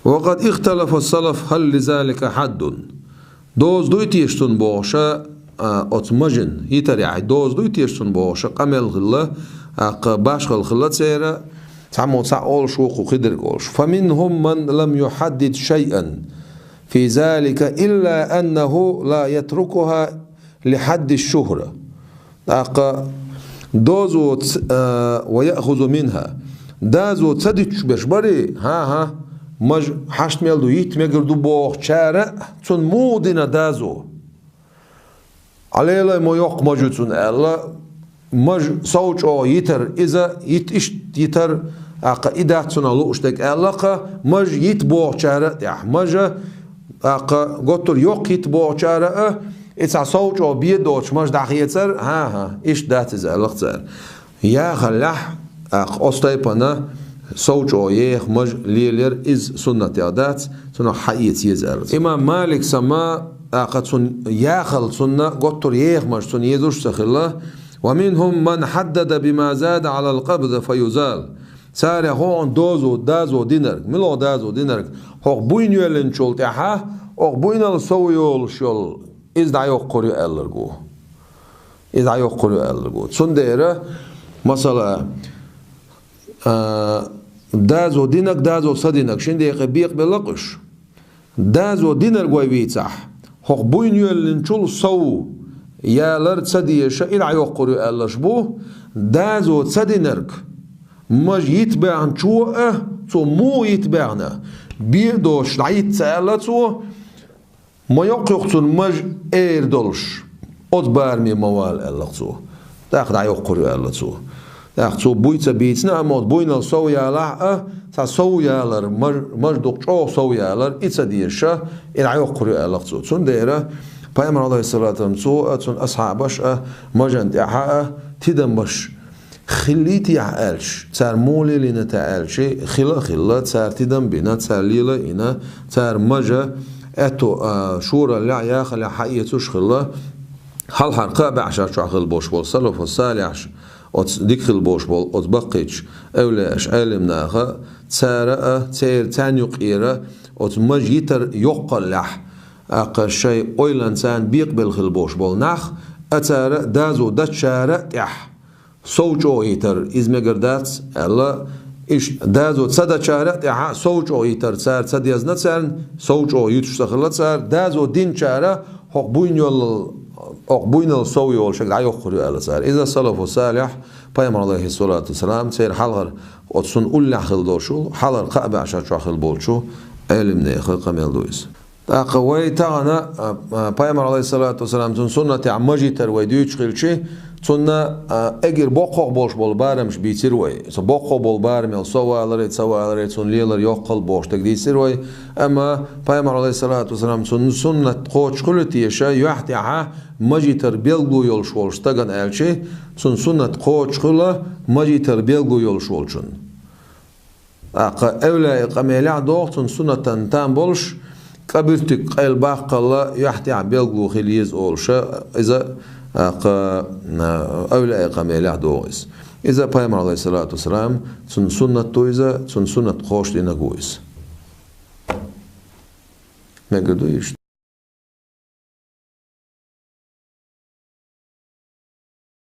وقد اختلف السلف هل لذلك حد دوز دويت يشتن بوشا أتمجن يتريع دوز دويت يشتن بوشا قمل خلا باش خلا تسيرا تعمو تعول شوق وخدر قولش فمنهم من لم يحدد شيئا في ذلك إلا أنه لا يتركها لحد الشهرة دوزو ويأخذ منها دازو تصدق بشبري ها مج حشت ميلدو يت ميقردو بوخ شارع تون مودنا دازو عليلا مو يوق مجو تون ألا مج صوت أو يتر إذا يتش يتر إذا تون لوش دك ألا مج يت بوخ شارع يا مج قطر يوق يت بوخ شارع إذا صوت أو بيدوش مج دخيتر ها إيش دات زالق يا خلح أستيبنا صوت أو يخ مج ليلر إز سنة عادات سنة حقيقة يزار إمام مالك سما قد سن ياخل سنة قطر يخ مج سنة يزوش سخلا ومنهم من حدد بما زاد على القبض فيزال ساري هون دوزو دازو دينر ملو دازو دينر هو بوين يلن شول تحا هو بوين السويول شول إز دايو قريو ألرجو إز دايو قريو ألرجو سنديرة مثلا دازو دينك دازو صدينك شندي قبيق بلقش دازو دينر قوي بيتح هو بوين يلن شول سو يا لرد صدي شيء لا يقرأ الله شبوه دازو صدينك مج يتبعن شو تو مو يتبعنا بيدوش لعيت سألته ما يقصون مج إيردولش أدبار من موال الله تو تأخذ يقرأ الله تو تأخذ بويت بيتنا أما بوين الصويا لا تصويا لر مج دكتور صويا لر إتصديش إلى يقرأ الله تو تنديره پیامبر علیه السلام اتون اصحابش مجند احا تدمش خلیتی عالش تر مولی لینه تعالش خلا تر تدم بینه تر لیلا اینا تر مجا اتو شورا لعیا خلا حقیقتش خلا حال حرقه بعشر شغل باش بول سلف الصالح ات دخل باش بول ات بقيتش اولاش علم ناخه تر تانيق إيرا ات مجيتر يقلح أقل شيء أيلانسان بيقبل خلبوش بالنخ أتارا دازو دتشارة تح صوتو يتر إزمي قردات ألا إيش دازو تصدى شارة تح صوتو يتر صار تصدى يزنت صار صوتو يتشتغلت صار دازو دين شارة حقبوين الصوي والشكل عيوخري ألا صار إذا صلف الصالح پیامبر علیه السلام سير حلغر أتصن أول خلدوشو حلغر قابع شاشو خلبوشو علم نيخل قميل دويس أقوي تانا پیامبر علیه السلام تون سنة عمجي تروي ديوش خلشي سنة أجر بقى بولش بالبارمش بيتروي بقى بالبارم يلصوالر سن ليلر يقل بوش تقدي سروي أما پیامبر علیه السلام تون سنة قوش كلتي شيء يحتها مجي تربيلغو يلش ولش تجن ألشي تون سنة قوش كله مجي تربيلغو يلش ولشون أولا قميلع دوق تون سنة تنتام بولش قبلتك الباق الله يحتي عبيلغو خليز أولشا إذا أولا قميلع دوغيس إذا پیامبر علیه السلام تون سنة تويزا تون سنة قوش لنا قويس ما قدويش